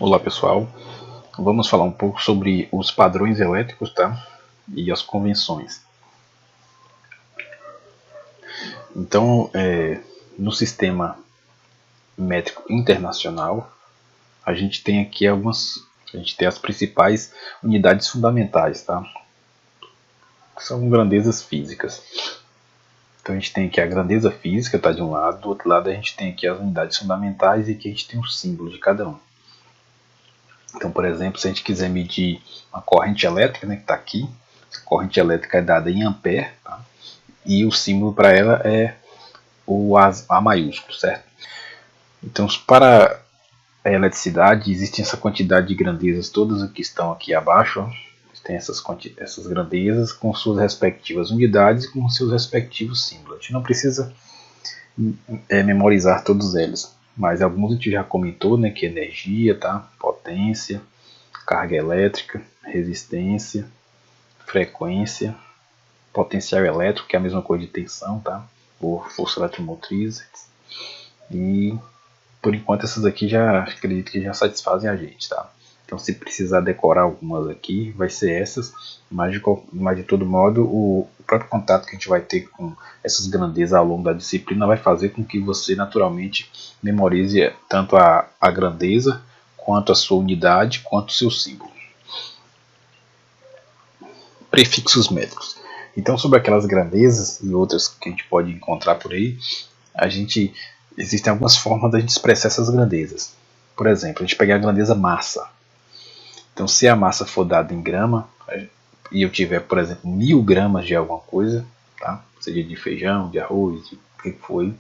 Olá pessoal, vamos falar um pouco sobre os padrões elétricos, tá? E as convenções. Então, no sistema métrico internacional, a gente tem aqui as principais unidades fundamentais, tá? Que são grandezas físicas. Então a gente tem aqui a grandeza física, tá, de um lado, do outro lado a gente tem aqui as unidades fundamentais e aqui a gente tem o símbolo de cada um. Então, por exemplo, se a gente quiser medir uma corrente elétrica, né, que está aqui, a corrente elétrica é dada em ampere, tá? E o símbolo para ela é o A maiúsculo, certo? Então, para a eletricidade, existe essa quantidade de grandezas, todas que estão aqui abaixo, ó. Tem essas grandezas com suas respectivas unidades e com seus respectivos símbolos. A gente não precisa memorizar todos eles, mas alguns a gente já comentou, né, que é energia, tá? Potência, carga elétrica, resistência, frequência, potencial elétrico, que é a mesma coisa de tensão, tá? Ou força eletromotriz. E por enquanto essas aqui já acredito que já satisfazem a gente, tá? Então se precisar decorar algumas aqui, vai ser essas, mas de todo modo o próprio contato que a gente vai ter com essas grandezas ao longo da disciplina vai fazer com que você naturalmente memorize tanto a grandeza, quanto a sua unidade, quanto o seu símbolo. Prefixos métricos. Então, sobre aquelas grandezas e outras que a gente pode encontrar por aí, existem algumas formas de a gente expressar essas grandezas. Por exemplo, a gente pegar a grandeza massa. Então, se a massa for dada em grama, e eu tiver, por exemplo, 1000 gramas de alguma coisa, tá? Seja de feijão, de arroz, de o que for,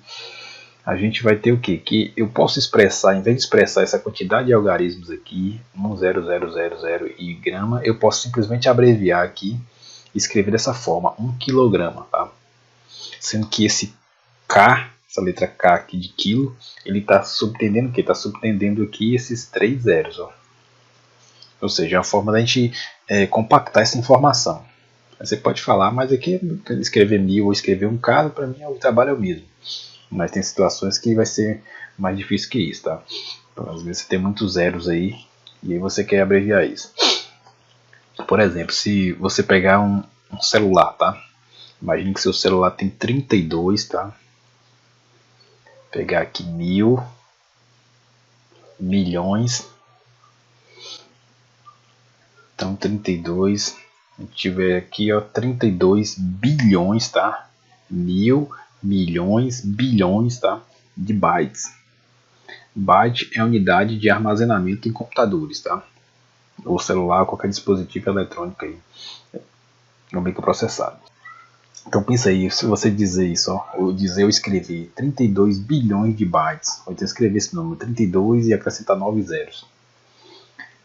a gente vai ter o quê? Que eu posso expressar, em vez de expressar essa quantidade de algarismos aqui, 1,0000 e grama, eu posso simplesmente abreviar aqui e escrever dessa forma, 1 kg, tá? Sendo que esse K, essa letra K aqui de quilo, ele está subtendendo o quê? Está subtendendo aqui esses 3 zeros, ó. Ou seja, é uma forma da gente compactar essa informação. Você pode falar, mas aqui escrever 1000 ou escrever 1K, para mim o trabalho é o mesmo. Mas tem situações que vai ser mais difícil que isso, tá? Então, às vezes você tem muitos zeros aí e aí você quer abreviar isso. Por exemplo, se você pegar um celular, tá? Imagine que seu celular tem 32, tá? Pegar aqui 1000, milhões. Então 32, a gente tiver aqui, ó, 32 bilhões, tá? 1000, milhões, bilhões, tá? De bytes. Byte é a unidade de armazenamento em computadores, tá? Ou celular, qualquer dispositivo eletrônico aí, no microprocessado. Então pensa aí, se você dizer isso, ó, eu escrever 32 bilhões de bytes, ou então escrever esse número 32 e acrescentar 9 zeros.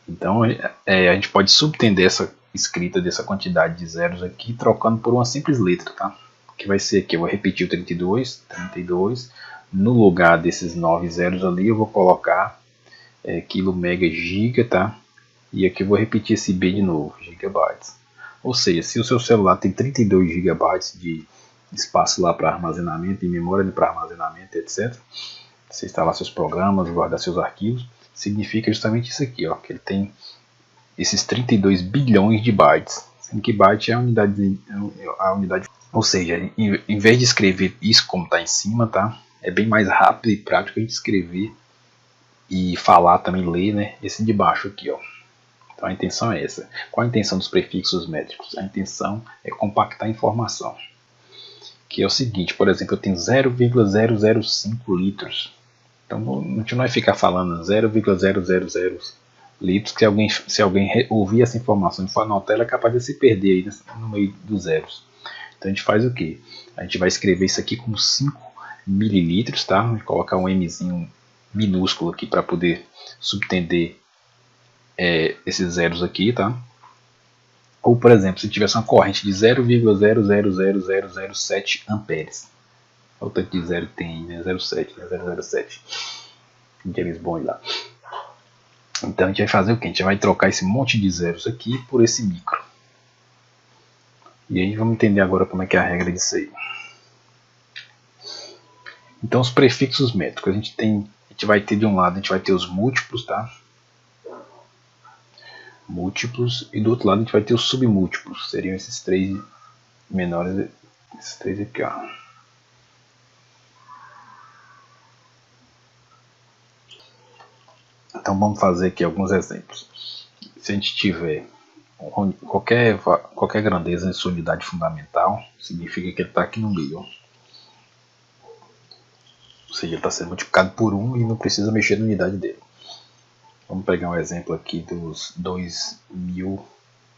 Então a gente pode subtender essa escrita dessa quantidade de zeros aqui, trocando por uma simples letra, tá? Que vai ser aqui, eu vou repetir o 32, no lugar desses 9 zeros ali eu vou colocar quilo, mega, giga, tá? E aqui eu vou repetir esse B de novo, gigabytes. Ou seja, se o seu celular tem 32 gigabytes de espaço lá para armazenamento, e memória para armazenamento, etc. Você instalar seus programas, guardar seus arquivos, significa justamente isso aqui, ó, que ele tem esses 32 bilhões de bytes. Sendo que byte é a unidade. Ou seja, em vez de escrever isso como está em cima, tá? É bem mais rápido e prático a gente escrever e falar também, ler, né? Esse de baixo aqui, ó. Então a intenção é essa. Qual a intenção dos prefixos métricos? A intenção é compactar a informação. Que é o seguinte, por exemplo, eu tenho 0,005 litros. Então a gente não vai ficar falando 0,000 litros, que se alguém ouvir essa informação e for anotar, ela é capaz de se perder aí no meio dos zeros. Então a gente faz o que? A gente vai escrever isso aqui como 5 mililitros, tá? Vou colocar um Mzinho minúsculo aqui para poder subtender esses zeros aqui, tá? Ou, por exemplo, se tivesse uma corrente de 0,000007 amperes. Olha o tanto de zero que tem aí, né? 0,7, né? 007. James Bond lá. Então a gente vai fazer o que? A gente vai trocar esse monte de zeros aqui por esse micro. E aí vamos entender agora como é que é a regra disso aí. Então os prefixos métricos, a gente vai ter de um lado, a gente vai ter os múltiplos, tá? múltiplos, e do outro lado a gente vai ter os submúltiplos, seriam esses três menores, esses três aqui, ó. Então vamos fazer aqui alguns exemplos. Se a gente tiver qualquer grandeza em sua unidade fundamental, significa que ele está aqui no meio. Ou seja, ele está sendo multiplicado por 1 e não precisa mexer na unidade dele. Vamos pegar um exemplo aqui dos 2.000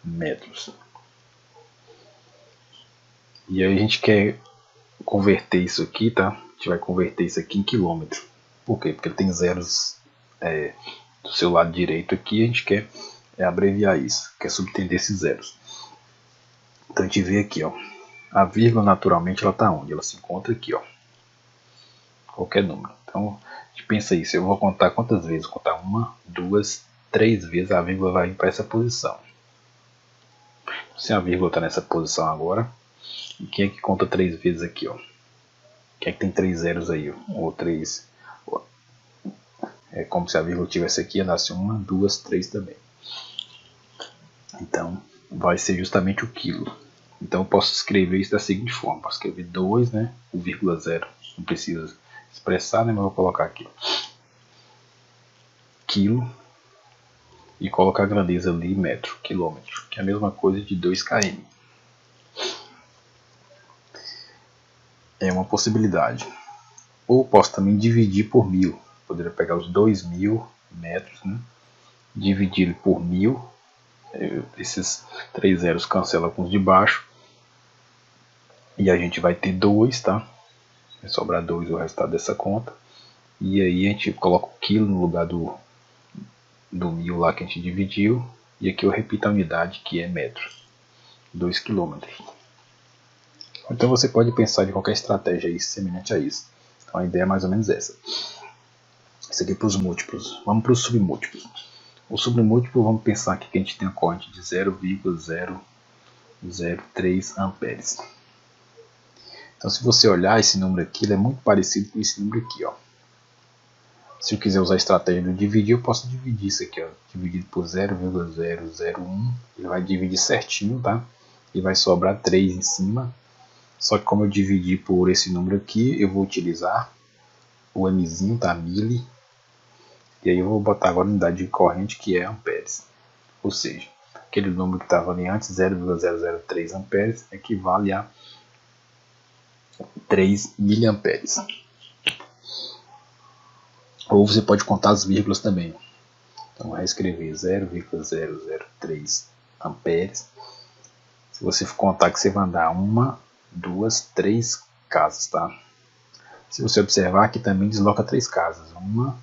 metros. E aí a gente quer converter isso aqui, tá? A gente vai converter isso aqui em quilômetro. Por quê? Porque ele tem zeros do seu lado direito aqui, a gente quer abreviar isso, quer subtender esses zeros. Então a gente vê aqui, ó, a vírgula naturalmente ela está onde? Ela se encontra aqui, ó, qualquer número. Então a gente pensa isso, eu vou contar quantas vezes? Vou contar 1, 2, 3 vezes, a vírgula vai ir para essa posição. Se a vírgula está nessa posição agora, e quem é que conta 3 vezes aqui, ó? Quem é que tem 3 zeros aí, ó? Ou 3? É como se a vírgula tivesse aqui, nasce 1, 2, 3 também. Então vai ser justamente o quilo. Então eu posso escrever isso da seguinte forma, posso escrever 2, né, o vírgula 0, não precisa expressar, né, mas eu vou colocar aqui quilo e colocar a grandeza ali metro, quilômetro, que é a mesma coisa de 2 km. É uma possibilidade. Ou posso também dividir por 1000, poderia pegar os 2.000 metros, né, dividir por 1000, esses 3 zeros cancelam com os de baixo, e a gente vai ter 2, tá? Vai sobrar 2 o resultado dessa conta. E aí a gente coloca o quilo no lugar do 1000 lá que a gente dividiu. E aqui eu repito a unidade, que é metro. 2 km. Então você pode pensar de qualquer estratégia aí, semelhante a isso. Então a ideia é mais ou menos essa. Isso aqui é para os múltiplos. Vamos para os submúltiplos. O submúltiplo, vamos pensar aqui que a gente tem a corrente de 0,003 amperes. Então se você olhar esse número aqui, ele é muito parecido com esse número aqui, ó. Se eu quiser usar a estratégia do dividir, eu posso dividir isso aqui, ó, dividido por 0,001, ele vai dividir certinho, tá? E vai sobrar 3 em cima. Só que como eu dividi por esse número aqui, eu vou utilizar o mzinho, tá? Mili. E aí eu vou botar agora a unidade de corrente, que é amperes. Ou seja, aquele número que estava ali antes, 0,003 amperes, equivale a 3 miliamperes. Ou você pode contar as vírgulas também. Então vai escrever 0,003 amperes. Se você for contar que você vai andar 1, 2, 3 casas, tá? Se você observar aqui também desloca 3 casas. 1,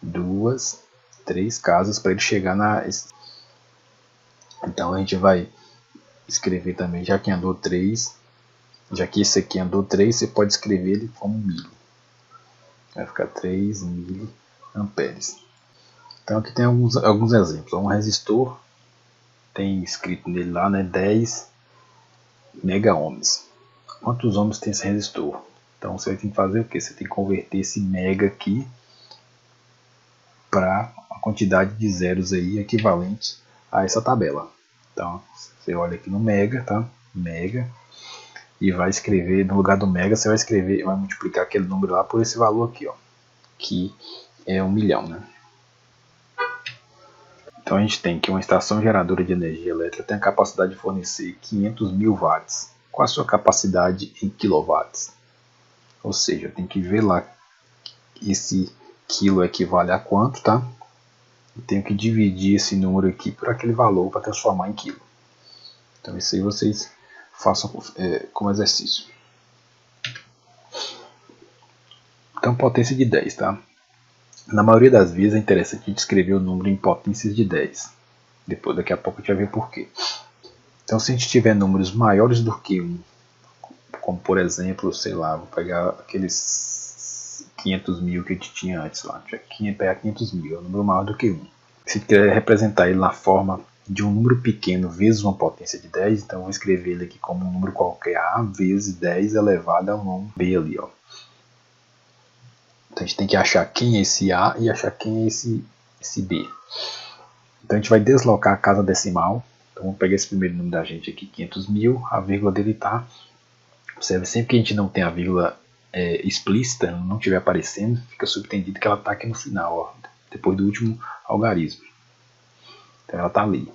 2, 3 casas para ele chegar na... Então a gente vai escrever também, já que andou 3, já que esse aqui andou 3, você pode escrever ele como mili. Vai ficar 3 miliamperes. Então aqui tem alguns exemplos. Um resistor tem escrito nele lá, né, 10 mega ohms. Quantos ohms tem esse resistor? Então você vai ter que fazer o que? Você tem que converter esse mega aqui para a quantidade de zeros aí equivalente a essa tabela. Então você olha aqui no mega, tá? Mega. E vai escrever, no lugar do mega, você vai escrever, vai multiplicar aquele número lá por esse valor aqui, ó, que é 1 milhão, né? Então a gente tem que uma estação geradora de energia elétrica tem a capacidade de fornecer 500.000 watts. Qual a sua capacidade em quilowatts? Ou seja, tem que ver lá esse quilo equivale a quanto, tá? Eu tenho que dividir esse número aqui por aquele valor para transformar em quilo. Então isso aí vocês façam como exercício. Então potência de 10, tá? Na maioria das vezes é interessante a gente escrever o número em potências de 10. Daqui a pouco a gente vai ver porquê. Então se a gente tiver números maiores do que 1, como por exemplo, sei lá, vou pegar aqueles 500.000 que a gente tinha antes lá, pegar 500.000, é um número maior do que 1. Se quer representar ele na forma de um número pequeno vezes uma potência de 10, então eu vou escrever ele aqui como um número qualquer, A vezes 10 elevado a um número B ali, ó. Então a gente tem que achar quem é esse A e achar quem é esse B. Então a gente vai deslocar a casa decimal. Então vamos pegar esse primeiro número da gente aqui, 500.000, a vírgula dele está. Observe, sempre que a gente não tem a vírgula explícita, ela não estiver aparecendo, fica subentendido que ela está aqui no final, ó, depois do último algarismo. Então ela está ali.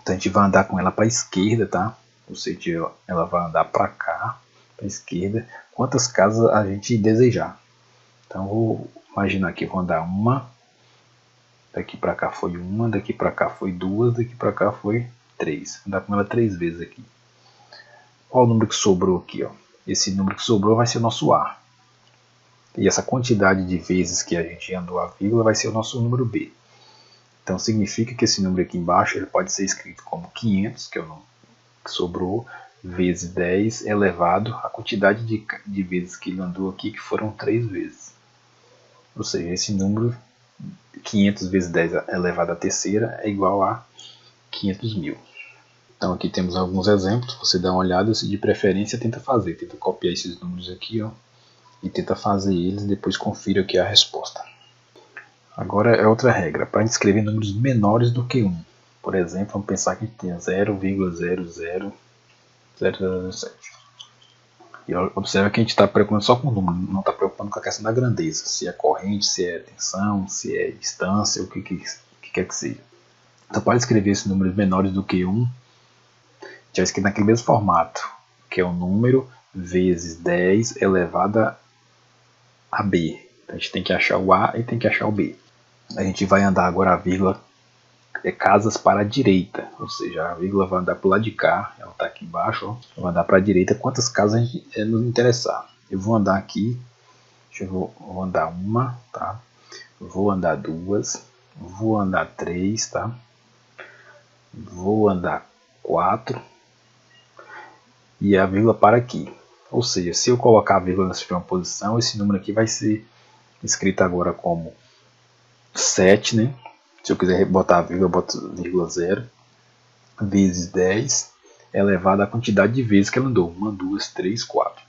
Então a gente vai andar com ela para a esquerda, tá? Ou seja, ela vai andar para cá, para a esquerda, quantas casas a gente desejar. Então vou imaginar aqui, vou andar uma, daqui para cá foi uma, daqui para cá foi duas, daqui para cá foi três. Vou andar com ela 3 vezes aqui. Qual o número que sobrou aqui, ó? Esse número que sobrou vai ser o nosso A. E essa quantidade de vezes que a gente andou a vírgula vai ser o nosso número B. Então significa que esse número aqui embaixo ele pode ser escrito como 500, que é o número que sobrou, vezes 10 elevado a quantidade de vezes que ele andou aqui, que foram 3 vezes. Ou seja, esse número 500 vezes 10 elevado à terceira é igual a 500.000. Então aqui temos alguns exemplos, você dá uma olhada, se de preferência tenta copiar esses números aqui, ó, e tenta fazer eles e depois confira aqui a resposta. Agora é outra regra, para escrever números menores do que 1. Por exemplo, vamos pensar que tem 0,00007. E observa que a gente está preocupando só com o número, não está preocupando com a questão da grandeza. Se é corrente, se é tensão, se é distância, o que quer que seja. Então para escrever esses números menores do que 1, a gente vai escrever naquele mesmo formato, que é o número vezes 10 elevado a B. Então a gente tem que achar o A e tem que achar o B. A gente vai andar agora a vírgula casas para a direita, ou seja, a vírgula vai andar para o lado de cá, ela está aqui embaixo, ó, vai andar para a direita quantas casas a gente nos interessar. Eu vou andar aqui, vou andar uma, tá? Vou andar duas, vou andar 3, tá? Vou andar 4 e a vírgula para aqui. Ou seja, se eu colocar a vírgula nessa primeira posição, esse número aqui vai ser escrito agora como 7, né? Se eu quiser botar a vírgula, eu boto vírgula 0 vezes 10 elevado à quantidade de vezes que ela andou. 1, 2, 3, 4.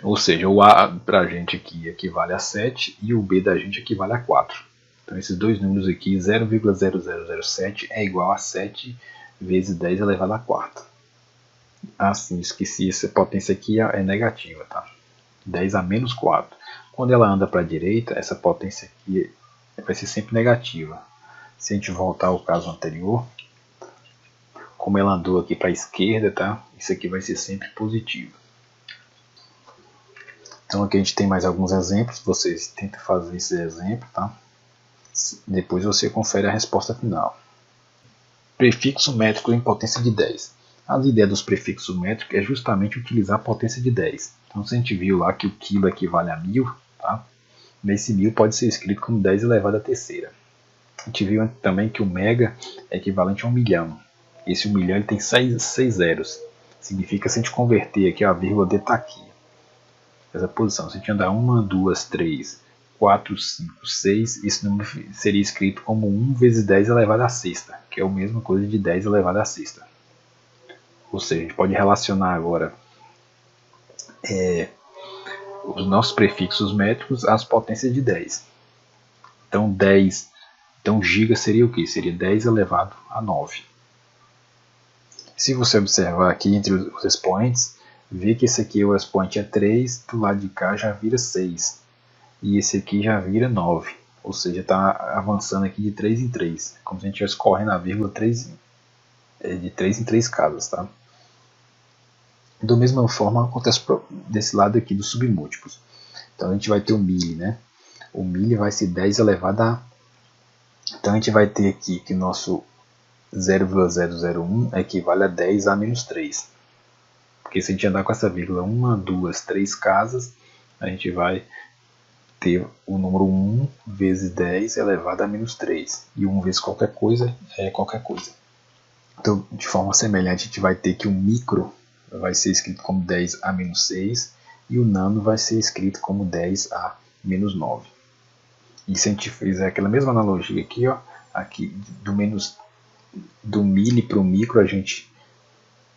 Ou seja, o A para a gente aqui equivale a 7 e o B da gente equivale a 4. Então esses dois números aqui, 0,0007 é igual a 7 vezes 10 elevado a 4. Ah, sim, esqueci, essa potência aqui é negativa, tá? 10 a menos 4. Quando ela anda para a direita, essa potência aqui vai ser sempre negativa. Se a gente voltar ao caso anterior, como ela andou aqui para a esquerda, tá? Isso aqui vai ser sempre positivo. Então aqui a gente tem mais alguns exemplos, vocês tentam fazer esse exemplo, tá? Depois você confere a resposta final. Prefixo métrico em potência de 10. As ideias dos prefixos métricos é justamente utilizar a potência de 10. Então se a gente viu lá que o quilo equivale a 1000, tá? Nesse 1000 pode ser escrito como 10 elevado à terceira. A gente viu também que o mega é equivalente a 1 milhão. Esse 1 milhão ele tem 6 zeros. Significa, se a gente converter aqui, a vírgula D está aqui. Essa posição, se a gente andar 1, 2, 3, 4, 5, 6, esse número seria escrito como 1 vezes 10 elevado à sexta, que é a mesma coisa de 10 elevado à sexta. Ou seja, a gente pode relacionar agora os nossos prefixos métricos às potências de 10. Então giga seria o que? Seria 10 elevado a 9. Se você observar aqui entre os expoentes, vê que esse aqui o expoente é 3, do lado de cá já vira 6. E esse aqui já vira 9. Ou seja, está avançando aqui de 3 em 3. Como se a gente estivesse correndo a vírgula de 3 em 3 casas. Tá? Da mesma forma acontece desse lado aqui dos submúltiplos. Então a gente vai ter o milli, né? O milli vai ser 10 elevado a... Então a gente vai ter aqui que nosso 0,001 equivale a 10 a menos 3. Porque se a gente andar com essa vírgula 1, 2, 3 casas, a gente vai ter o número 1 vezes 10 elevado a menos 3. E 1 vezes qualquer coisa é qualquer coisa. Então, de forma semelhante, a gente vai ter que o micro vai ser escrito como 10 a menos 6 e o nano vai ser escrito como 10 a menos 9. E se a gente fizer aquela mesma analogia aqui, ó, aqui do milli para o micro a gente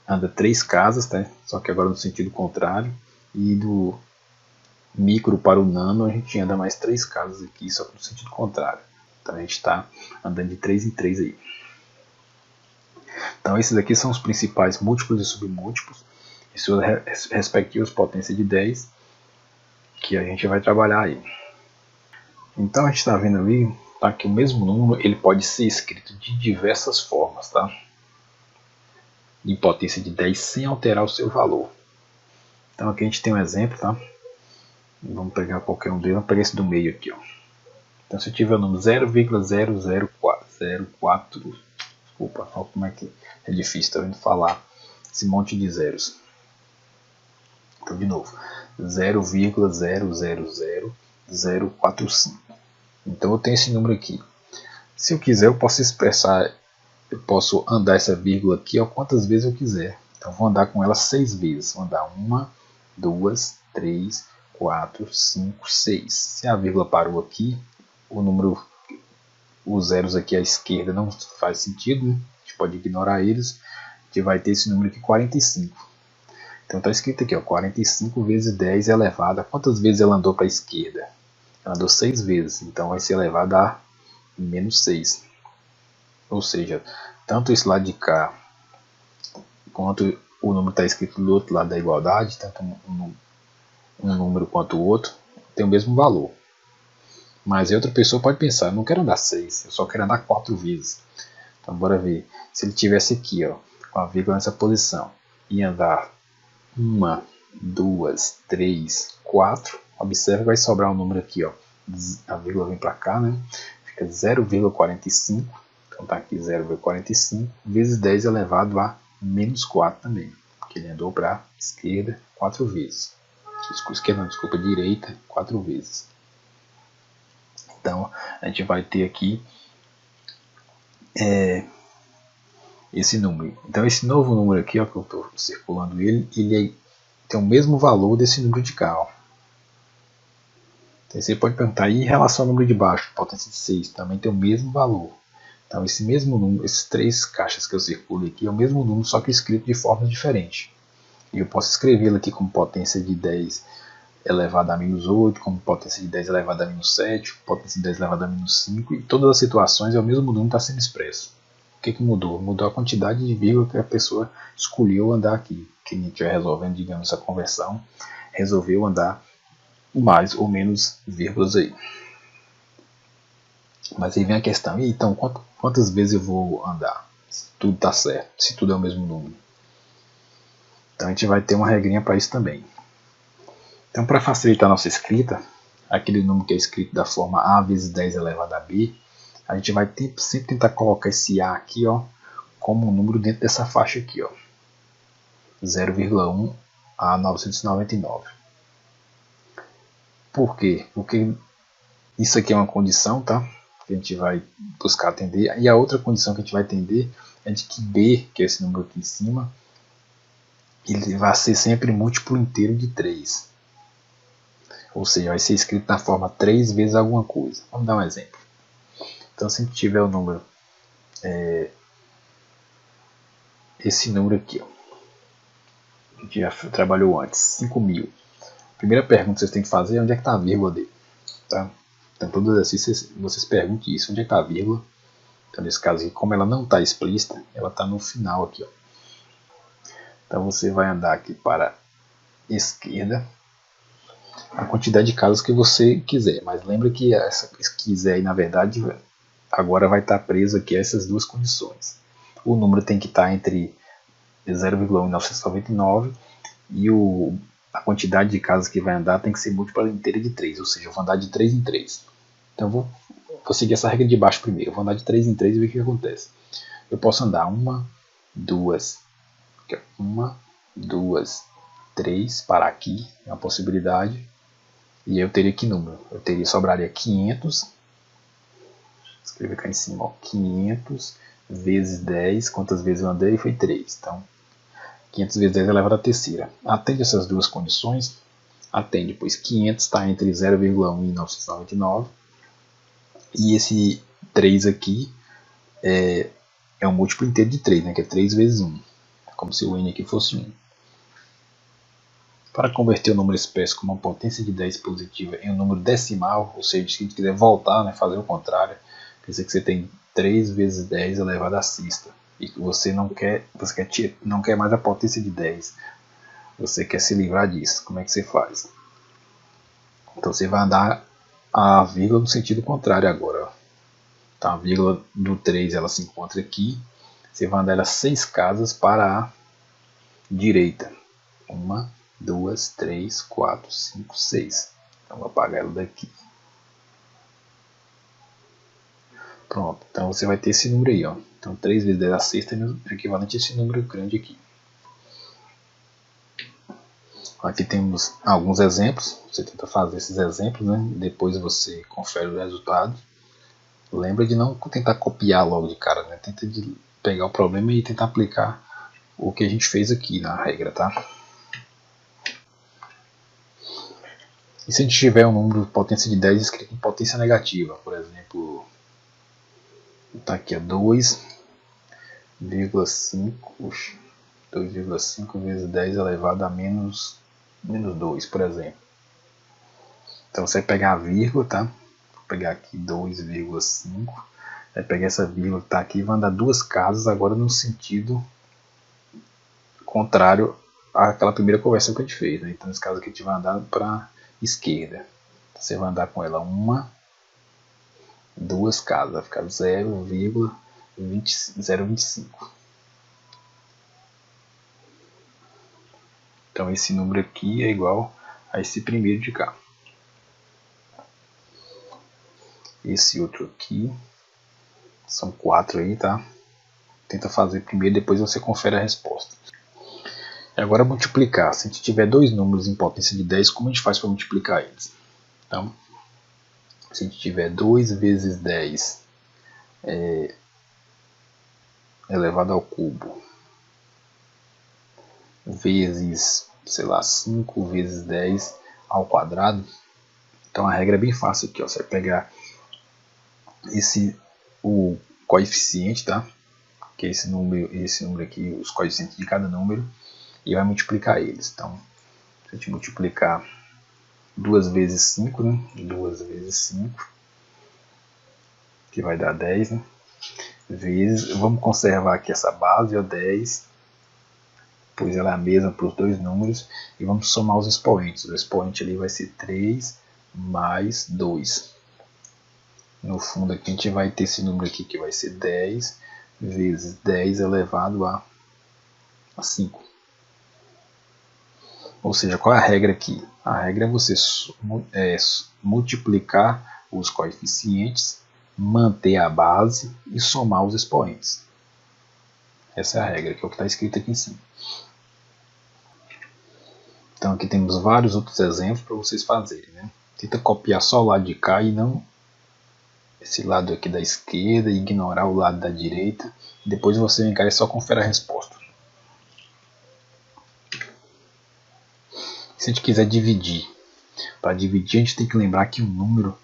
anda 3 casas, tá? Só que agora no sentido contrário, e do micro para o nano a gente anda mais 3 casas aqui, só que no sentido contrário. Então a gente está andando de 3 em 3 aí. Então esses aqui são os principais múltiplos e submúltiplos e suas respectivas potências de 10 que a gente vai trabalhar aí. Então a gente está vendo ali, tá, que o mesmo número ele pode ser escrito de diversas formas, tá? Em potência de 10 sem alterar o seu valor. Então aqui a gente tem um exemplo, tá? Vamos pegar qualquer um deles, vamos pegar esse do meio aqui, ó. Então se eu tiver o número 0,004, desculpa, como é que é difícil, tá vendo falar esse monte de zeros. Então de novo, 0,000045. Então eu tenho esse número aqui. Se eu quiser, eu posso expressar, eu posso andar essa vírgula aqui ó, quantas vezes eu quiser. Então vou andar com ela 6 vezes. Vou andar 1, 2, 3, 4, 5, 6. Se a vírgula parou aqui, o número, os zeros aqui à esquerda não faz sentido, né? A gente pode ignorar eles. A gente vai ter esse número aqui, 45. Então está escrito aqui, ó, 45 vezes 10 elevado a quantas vezes ela andou para a esquerda? Ela andou 6 vezes, então vai ser elevado a menos 6. Ou seja, tanto esse lado de cá, quanto o número está escrito do outro lado da igualdade, tanto um número quanto o outro, tem o mesmo valor. Mas outra pessoa pode pensar, eu não quero andar 6, eu só quero andar 4 vezes. Então bora ver, se ele tivesse aqui, ó, com a vírgula nessa posição, e andar 1, 2, 3, 4, observe que vai sobrar um número aqui, ó. A vírgula vem para cá, né? Fica 0,45, então tá aqui 0,45 vezes 10 elevado a menos 4 também, porque ele andou para a esquerda 4 vezes. Esquerda não, desculpa, direita 4 vezes. Então a gente vai ter aqui esse número. Então esse novo número aqui, ó, que eu estou circulando ele tem o mesmo valor desse número de cá, ó. Então você pode perguntar, e em relação ao número de baixo, potência de 6, também tem o mesmo valor. Então esse mesmo número, esses 3 caixas que eu circulo aqui, é o mesmo número, só que escrito de forma diferente. E eu posso escrevê-lo aqui como potência de 10 elevado a menos 8, como potência de 10 elevado a menos 7, potência de 10 elevado a menos 5, e todas as situações é o mesmo número que está sendo expresso. O que mudou? Mudou a quantidade de vírgula que a pessoa escolheu andar aqui. Quem estiver resolvendo, digamos, essa conversão, resolveu andar mais ou menos vírgulas aí. Mas aí vem a questão, e então quantas vezes eu vou andar? Se tudo está certo, se tudo é o mesmo número. Então a gente vai ter uma regrinha para isso também. Então para facilitar a nossa escrita, aquele número que é escrito da forma A vezes 10 elevado a B, a gente vai sempre tentar colocar esse A aqui, ó, como um número dentro dessa faixa aqui, ó, 0,1 a 999. Por quê? Porque isso aqui é uma condição, tá? Que a gente vai buscar atender. E a outra condição que a gente vai atender é de que B, que é esse número aqui em cima, ele vai ser sempre múltiplo inteiro de 3. Ou seja, vai ser escrito na forma 3 vezes alguma coisa. Vamos dar um exemplo. Então se a gente tiver o número, esse número aqui, ó, a gente já trabalhou antes, 5.000. Primeira pergunta que vocês têm que fazer é onde é que está a vírgula dele. Tá? Então todo exercício vocês perguntem isso, onde é que está a vírgula. Então nesse caso aqui, como ela não está explícita, ela está no final aqui, ó. Então você vai andar aqui para a esquerda a quantidade de casas que você quiser, mas lembra que essa quiser aí na verdade agora vai estar preso aqui a essas duas condições. O número tem que estar entre 0,1 e 999 e a quantidade de casas que vai andar tem que ser múltipla inteira de 3, ou seja, eu vou andar de 3 em 3. Então vou seguir essa regra de baixo primeiro, eu vou andar de 3 em 3 e ver o que acontece. Eu posso andar 1, 2, 3, parar aqui, é uma possibilidade. E eu teria que número? Sobraria 500, escrever cá em cima, ó, 500 vezes 10, quantas vezes eu andei? Foi 3. Então, 500 vezes 10 elevado à terceira. Atende essas duas condições? Atende, pois 500 está entre 0,1 e 999. E esse 3 aqui é um múltiplo inteiro de 3, né, que é 3 vezes 1. Como se o n aqui fosse 1. Para converter o número expresso com uma potência de 10 positiva em um número decimal, ou seja, se a gente quiser voltar, né, fazer o contrário, Quer dizer que você tem 3 vezes 10 elevado à sexta. E que você não quer mais a potência de 10. Você quer se livrar disso. Como é que você faz? Então você vai andar a vírgula no sentido contrário agora. Então a vírgula do 3 ela se encontra aqui. Você vai andar ela 6 casas para a direita. 1, 2, 3, 4, 5, 6. Então vou apagar ela daqui. Pronto, então você vai ter esse número aí, ó. Então 3 vezes 10 a sexta é equivalente a esse número grande aqui. Aqui temos alguns exemplos. Você tenta fazer esses exemplos, né? Depois você confere o resultado. Lembra de não tentar copiar logo de cara, né? Tenta de pegar o problema e tentar aplicar o que a gente fez aqui na regra, tá? E se a gente tiver um número de potência de 10 escrito em potência negativa, por exemplo, tá aqui a 2,5 vezes 10 elevado a menos 2, por exemplo. Então você vai pegar a vírgula, tá? Vou pegar aqui 2,5, vai pegar essa vírgula que está aqui e vai andar 2 casas agora no sentido contrário àquela primeira conversão que a gente fez, né? Então nesse caso aqui a gente vai andar para a esquerda. Você vai andar com ela 2 casas, vai ficar 0,025. Então esse número aqui é igual a esse primeiro de cá. Esse outro aqui são 4 aí, tá? Tenta fazer primeiro, depois você confere a resposta. E agora multiplicar. Se a gente tiver dois números em potência de 10, como a gente faz para multiplicar eles? Então, se a gente tiver 2 vezes 10 elevado ao cubo vezes, sei lá, 5 vezes 10 ao quadrado, então a regra é bem fácil aqui, ó. Você vai pegar o coeficiente, tá? Que é esse número aqui, os coeficientes de cada número, e vai multiplicar eles. Então, se a gente multiplicar 2 vezes 5, né? 2 vezes 5, que vai dar 10, né? Vezes, vamos conservar aqui essa base, ó, 10, pois ela é a mesma para os dois números, e vamos somar os expoentes. O expoente ali vai ser 3 mais 2. No fundo aqui a gente vai ter esse número aqui que vai ser 10 vezes 10 elevado a 5. Ou seja, qual é a regra aqui? A regra é você multiplicar os coeficientes, manter a base e somar os expoentes. Essa é a regra, que é o que está escrito aqui em cima. Então aqui temos vários outros exemplos para vocês fazerem, né? Tenta copiar só o lado de cá e não esse lado aqui da esquerda, e ignorar o lado da direita. Depois você vem cá e só confere a resposta. Se a gente quiser dividir, para dividir a gente tem que lembrar que o número,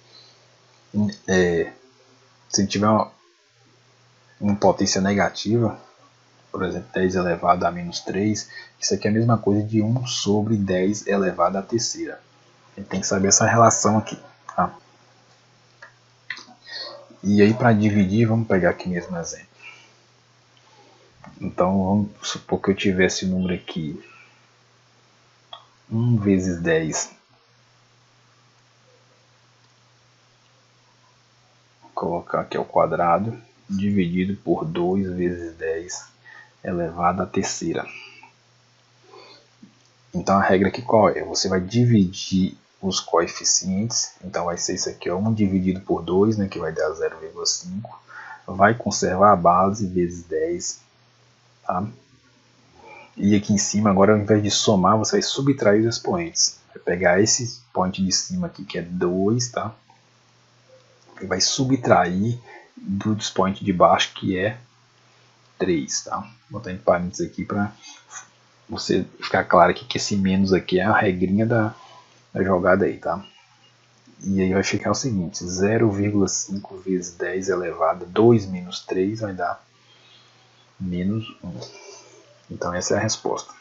se a gente tiver uma potência negativa, por exemplo 10 elevado a menos 3, isso aqui é a mesma coisa de 1 sobre 10 elevado à terceira. A gente tem que saber essa relação aqui, tá? E aí para dividir, vamos pegar aqui mesmo um exemplo. Então vamos supor que eu tivesse o número aqui 1 vezes 10. Vou colocar aqui ao quadrado, dividido por 2 vezes 10 elevado à terceira. Então a regra aqui qual é? Você vai dividir os coeficientes, então vai ser isso aqui, ó, 1 dividido por 2, né, que vai dar 0,5. Vai conservar a base vezes 10, tá? E aqui em cima, agora ao invés de somar, você vai subtrair os expoentes. Vai pegar esse expoente de cima aqui, que é 2, tá? E vai subtrair do expoente de baixo, que é 3, tá? Vou botar em parênteses aqui para você ficar claro aqui que esse menos aqui é a regrinha da jogada aí, tá? E aí vai ficar o seguinte, 0,5 vezes 10 elevado a 2 menos 3 vai dar menos 1. Então essa é a resposta.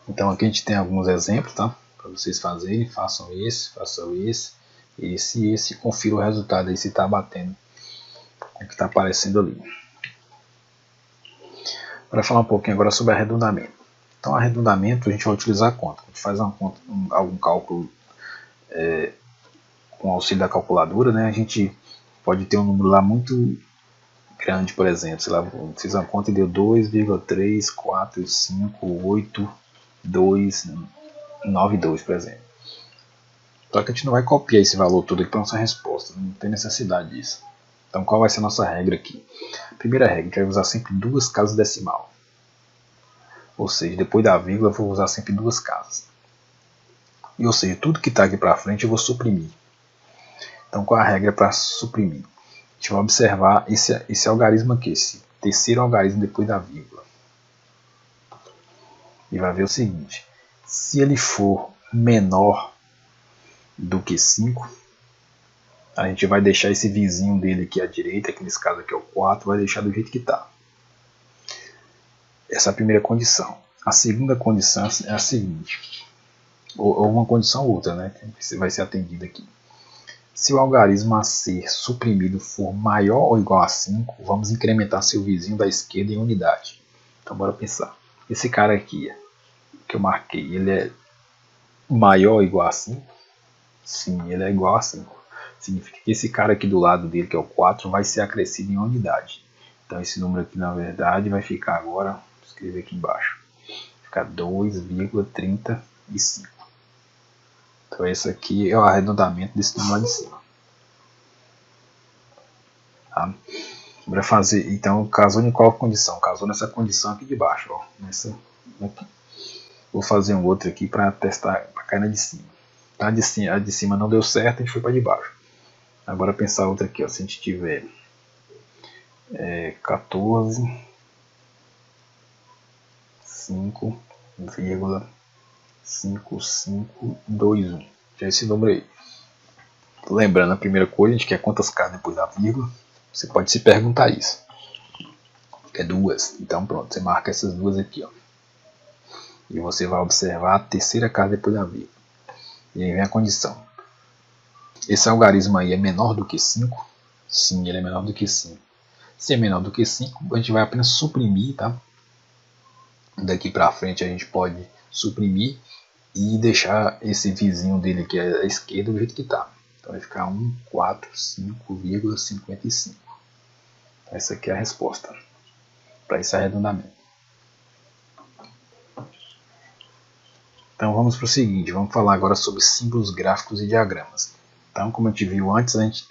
Então aqui a gente tem alguns exemplos, tá? Para vocês fazerem, façam esse, esse confira o resultado aí se está batendo o que está aparecendo ali. Para falar um pouquinho agora sobre arredondamento. Então, arredondamento a gente vai utilizar a conta. A gente faz uma conta, algum cálculo com auxílio da calculadora, né? A gente pode ter um número lá muito grande, por exemplo, sei lá, fiz uma conta e deu 2,3458292, por exemplo. Só que a gente não vai copiar esse valor todo aqui para nossa resposta, não tem necessidade disso. Então, qual vai ser a nossa regra aqui? Primeira regra, a gente vai usar sempre duas casas decimal. Ou seja, depois da vírgula eu vou usar sempre duas casas. E, ou seja, tudo que está aqui para frente eu vou suprimir. Então, qual a regra para suprimir? A gente vai observar esse algarismo aqui, esse terceiro algarismo depois da vírgula. E vai ver o seguinte, se ele for menor do que 5, a gente vai deixar esse vizinho dele aqui à direita, que nesse caso aqui é o 4, vai deixar do jeito que está. Essa é a primeira condição. A segunda condição é a seguinte, ou uma condição ou outra, né, que vai ser atendida aqui. Se o algarismo a ser suprimido for maior ou igual a 5, vamos incrementar seu vizinho da esquerda em unidade. Então bora pensar. Esse cara aqui, que eu marquei, ele é maior ou igual a 5? Sim, ele é igual a 5. Significa que esse cara aqui do lado dele, que é o 4, vai ser acrescido em unidade. Então esse número aqui, na verdade, vai ficar agora, vou escrever aqui embaixo, vai ficar 2,35. Então esse aqui é o arredondamento desse número lá de cima. Tá? Bora fazer, então, casou em qual condição? Casou nessa condição aqui de baixo. Ó, nessa aqui. Vou fazer um outro aqui para testar, para cair na de cima. Tá? A de cima não deu certo, a gente foi para de baixo. Agora pensar outra aqui, ó, se a gente tiver 14,5521. Já é esse número aí. Lembrando a primeira coisa, a gente quer quantas casas depois da vírgula. Você pode se perguntar isso. É duas. Então pronto, você marca essas duas aqui, ó. E você vai observar a terceira casa depois da vírgula. E aí vem a condição. Esse algarismo aí é menor do que 5? Sim, ele é menor do que 5. Se é menor do que 5, a gente vai apenas suprimir, tá? Daqui para frente a gente pode suprimir e deixar esse vizinho dele aqui à esquerda do jeito que está. Então vai ficar 145,55. Essa aqui é a resposta para esse arredondamento. Então vamos para o seguinte, vamos falar agora sobre símbolos gráficos e diagramas. Então, como a gente viu antes, a gente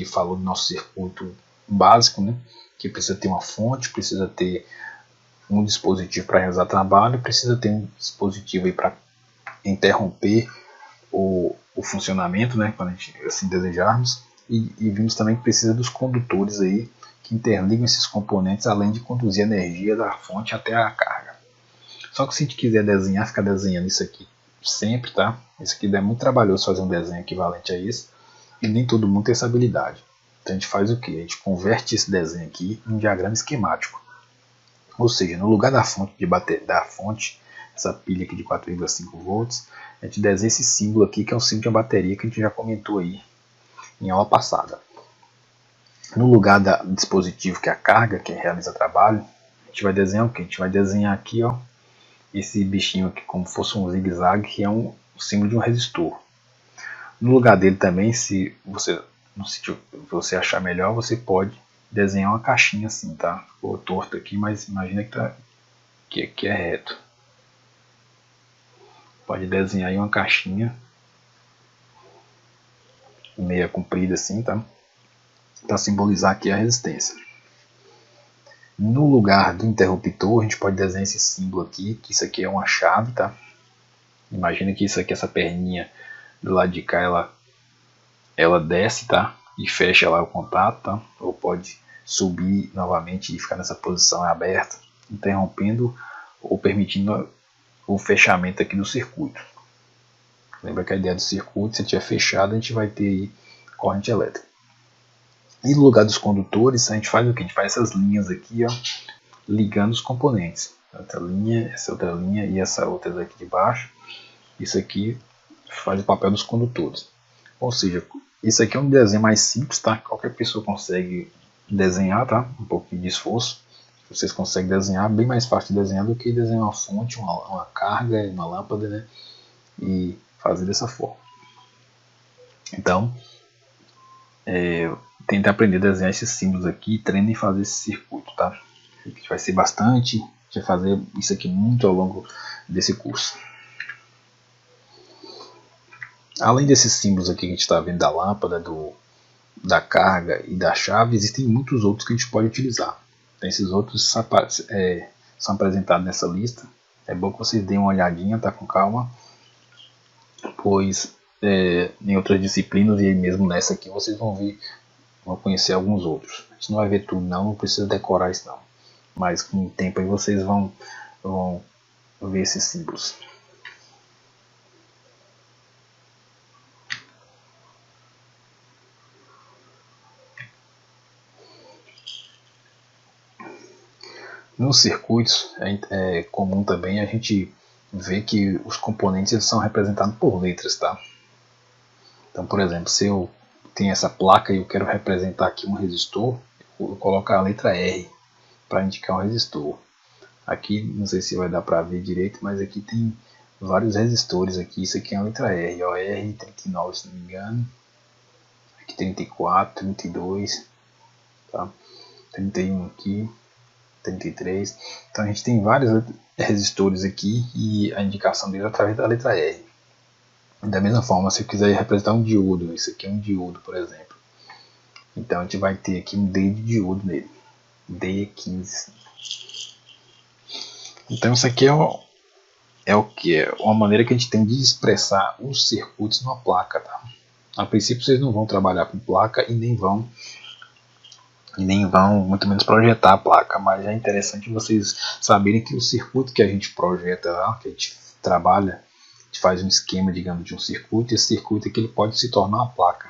falou do nosso circuito básico, né? Que precisa ter uma fonte, precisa ter um dispositivo para realizar trabalho, precisa ter um dispositivo aí para interromper o funcionamento, né? Quando a gente assim desejarmos. E vimos também que precisa dos condutores aí que interligam esses componentes, além de conduzir a energia da fonte até a carga. Só que se a gente quiser desenhar, ficar desenhando isso aqui sempre, tá? Isso aqui é muito trabalhoso fazer um desenho equivalente a isso, e nem todo mundo tem essa habilidade. Então a gente faz o que? A gente converte esse desenho aqui em um diagrama esquemático. Ou seja, no lugar da fonte, essa pilha aqui de 4,5 volts, a gente desenha esse símbolo aqui, que é o símbolo de uma bateria que a gente já comentou aí em aula passada. No lugar do dispositivo, que é a carga, que realiza trabalho, a gente vai desenhar o que? A gente vai desenhar aqui, ó, esse bichinho aqui como se fosse um zigue-zague, que é um símbolo de um resistor. No lugar dele também, se você achar melhor, você pode desenhar uma caixinha assim, tá? Ficou torto aqui, mas imagina que aqui é reto. Pode desenhar aí uma caixinha meia comprida assim, tá? Para simbolizar aqui a resistência. No lugar do interruptor, a gente pode desenhar esse símbolo aqui, que isso aqui é uma chave, tá? Imagina que isso aqui, essa perninha do lado de cá, ela desce, tá? E fecha lá o contato, tá? Ou pode subir novamente e ficar nessa posição aberta, interrompendo ou permitindo o fechamento aqui do circuito. Lembra que a ideia do circuito, se estiver fechado, a gente vai ter aí corrente elétrica. E no lugar dos condutores, a gente faz o que? A gente faz essas linhas aqui, ó, ligando os componentes. Outra linha, essa outra linha e essa outra daqui de baixo. Isso aqui faz o papel dos condutores. Ou seja, isso aqui é um desenho mais simples, tá? Qualquer pessoa consegue desenhar, tá? Um pouquinho de esforço. Vocês conseguem desenhar, bem mais fácil de desenhar do que desenhar uma fonte, uma carga, uma lâmpada, né? E fazer dessa forma. Então, tente aprender a desenhar esses símbolos aqui e treine em fazer esse circuito, tá? Que vai ser bastante, a gente vai fazer isso aqui muito ao longo desse curso. Além desses símbolos aqui que a gente está vendo da lâmpada, da carga e da chave, existem muitos outros que a gente pode utilizar. Então, esses outros são apresentados nessa lista. É bom que vocês deem uma olhadinha, tá, com calma, pois em outras disciplinas e mesmo nessa aqui vocês vão conhecer alguns outros. A gente não vai ver tudo não precisa decorar isso não, mas com o tempo aí vocês vão ver esses símbolos. Nos circuitos é comum também a gente ver que os componentes eles são representados por letras, tá? Então, por exemplo, se eu tenho essa placa e eu quero representar aqui um resistor, eu coloco a letra R para indicar um resistor. Aqui, não sei se vai dar para ver direito, mas aqui tem vários resistores aqui. Isso aqui é a letra R, ó, R39 se não me engano. Aqui 34, 32, tá? 31 aqui, 33. Então a gente tem vários resistores aqui e a indicação dele é através da letra R. Da mesma forma, se eu quiser representar um diodo, isso aqui é um diodo, por exemplo. Então a gente vai ter aqui um D de diodo nele, D15. Então isso aqui é o que? É uma maneira que a gente tem de expressar os circuitos numa placa, tá? A princípio vocês não vão trabalhar com placa e nem vão muito menos projetar a placa, mas é interessante vocês saberem que o circuito que a gente projeta lá, que a gente trabalha, a gente faz um esquema, digamos, de um circuito, e esse circuito aqui ele pode se tornar uma placa,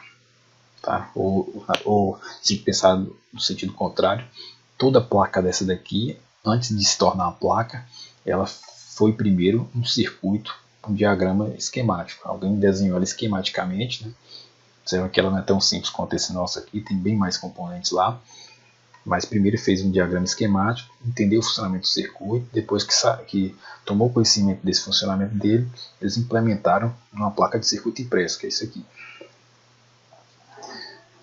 tá? Ou se pensar no sentido contrário, toda placa dessa daqui, antes de se tornar uma placa, ela foi primeiro um circuito, um diagrama esquemático. Alguém desenhou ela esquematicamente, né? Observa que ela não é tão simples quanto esse nosso aqui, tem bem mais componentes lá. Mas primeiro fez um diagrama esquemático, entendeu o funcionamento do circuito, depois que tomou conhecimento desse funcionamento dele, eles implementaram uma placa de circuito impresso, que é isso aqui.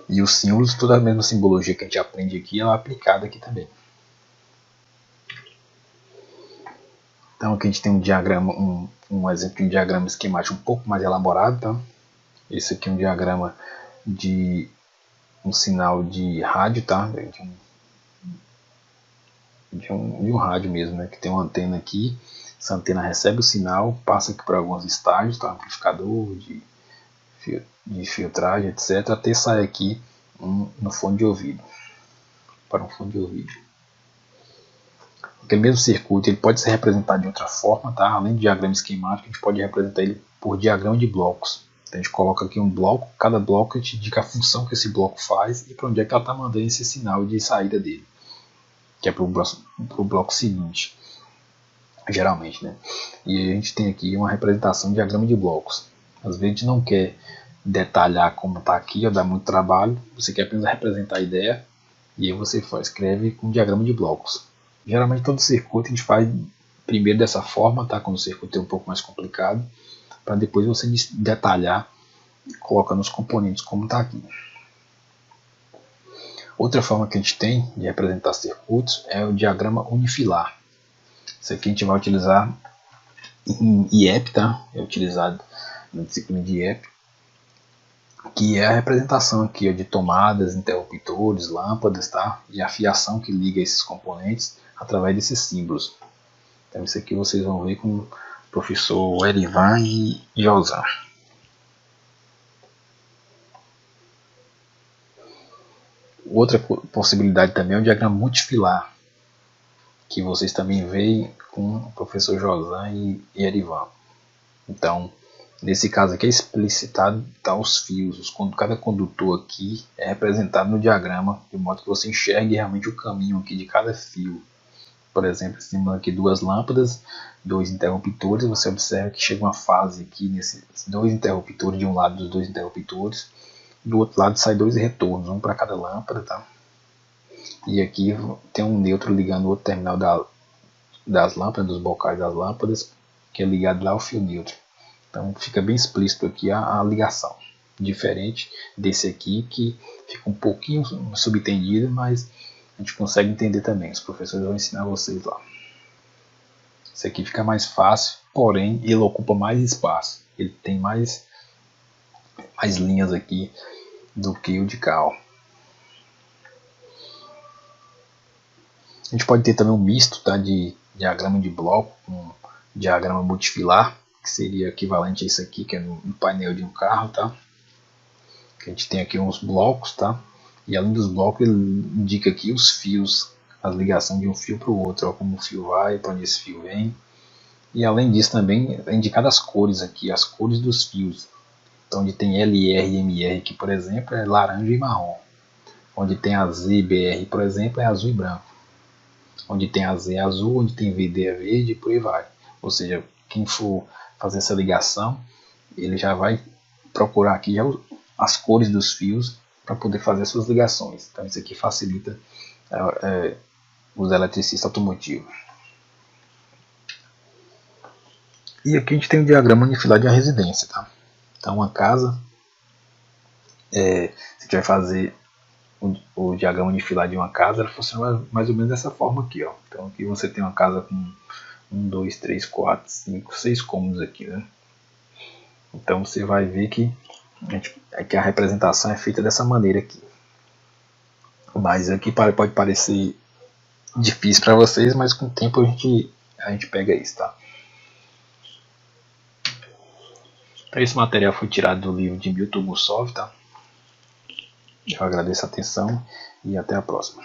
E os símbolos, toda a mesma simbologia que a gente aprende aqui, ela é aplicada aqui também. Então aqui a gente tem um diagrama, um exemplo de um diagrama esquemático um pouco mais elaborado, tá? Esse aqui é um diagrama de um sinal de rádio, tá? De um rádio mesmo, né? Que tem uma antena aqui. Essa antena recebe o sinal, passa aqui por alguns estágios, tá? Amplificador, de filtragem, etc. Até sair aqui no fone de ouvido. Para um fone de ouvido. Aquele mesmo circuito ele pode ser representado de outra forma, tá? Além de diagrama esquemático, a gente pode representar ele por diagrama de blocos. Então a gente coloca aqui um bloco, cada bloco a gente indica a função que esse bloco faz e para onde é que ela está mandando esse sinal de saída dele, que é para o bloco seguinte, geralmente, né? E a gente tem aqui uma representação de diagrama de blocos. Às vezes a gente não quer detalhar como está aqui, ou dá muito trabalho, você quer apenas representar a ideia e aí você escreve com diagrama de blocos. Geralmente todo circuito a gente faz primeiro dessa forma, tá? Quando o circuito é um pouco mais complicado, para depois você detalhar colocando os componentes como está aqui. Outra forma que a gente tem de representar circuitos é o diagrama unifilar. Isso aqui a gente vai utilizar em IEP, tá? É utilizado na disciplina de IEP, que é a representação aqui de tomadas, interruptores, lâmpadas, tá? E a fiação que liga esses componentes através desses símbolos. Então isso aqui vocês vão ver com o professor Erivan e Josan. Outra possibilidade também é o diagrama multifilar, que vocês também veem com o professor Josan e Erivan. Então, nesse caso aqui é explicitado tá, os fios, cada condutor aqui é representado no diagrama, de modo que você enxergue realmente o caminho aqui de cada fio. por exemplo, simulando aqui duas lâmpadas, dois interruptores. Você observa que chega uma fase aqui nesses dois interruptores, de um lado dos dois interruptores, do outro lado sai dois retornos, um para cada lâmpada, tá? E aqui tem um neutro ligando o outro terminal das lâmpadas, dos bocais das lâmpadas, que é ligado lá ao fio neutro. Então fica bem explícito aqui a ligação, diferente desse aqui que fica um pouquinho subentendido, mas a gente consegue entender também. Os professores vão ensinar vocês lá. Esse aqui fica mais fácil, porém ele ocupa mais espaço, ele tem mais linhas aqui do que o de cá, ó. A gente pode ter também um misto, tá, de diagrama de bloco com diagrama multifilar, que seria equivalente a isso aqui, que é no painel de um carro, tá? Que a gente tem aqui uns blocos, tá? E além dos blocos, ele indica aqui os fios, a ligação de um fio para o outro, ó, como o fio vai, para onde esse fio vem. E além disso também é indicado as cores aqui, as cores dos fios. Então onde tem LR e MR aqui, por exemplo, é laranja e marrom. Onde tem AZ e BR, por exemplo, é azul e branco. Onde tem AZ é azul, onde tem VD é verde e por aí vai. Ou seja, quem for fazer essa ligação, ele já vai procurar aqui já as cores dos fios para poder fazer suas ligações. Então isso aqui facilita os eletricistas automotivos. E aqui a gente tem o diagrama unifilar de uma residência, tá? Então uma casa, se a gente vai fazer o diagrama unifilar de uma casa, ela funciona mais ou menos dessa forma aqui, ó. Então aqui você tem uma casa com 1, 2, 3, 4, 5, 6 cômodos aqui, né? Então você vai ver que a representação é feita dessa maneira aqui. Mas aqui pode parecer difícil para vocês, mas com o tempo a gente pega isso, tá? Então esse material foi tirado do livro de Milton Gussov, tá? Eu agradeço a atenção e até a próxima.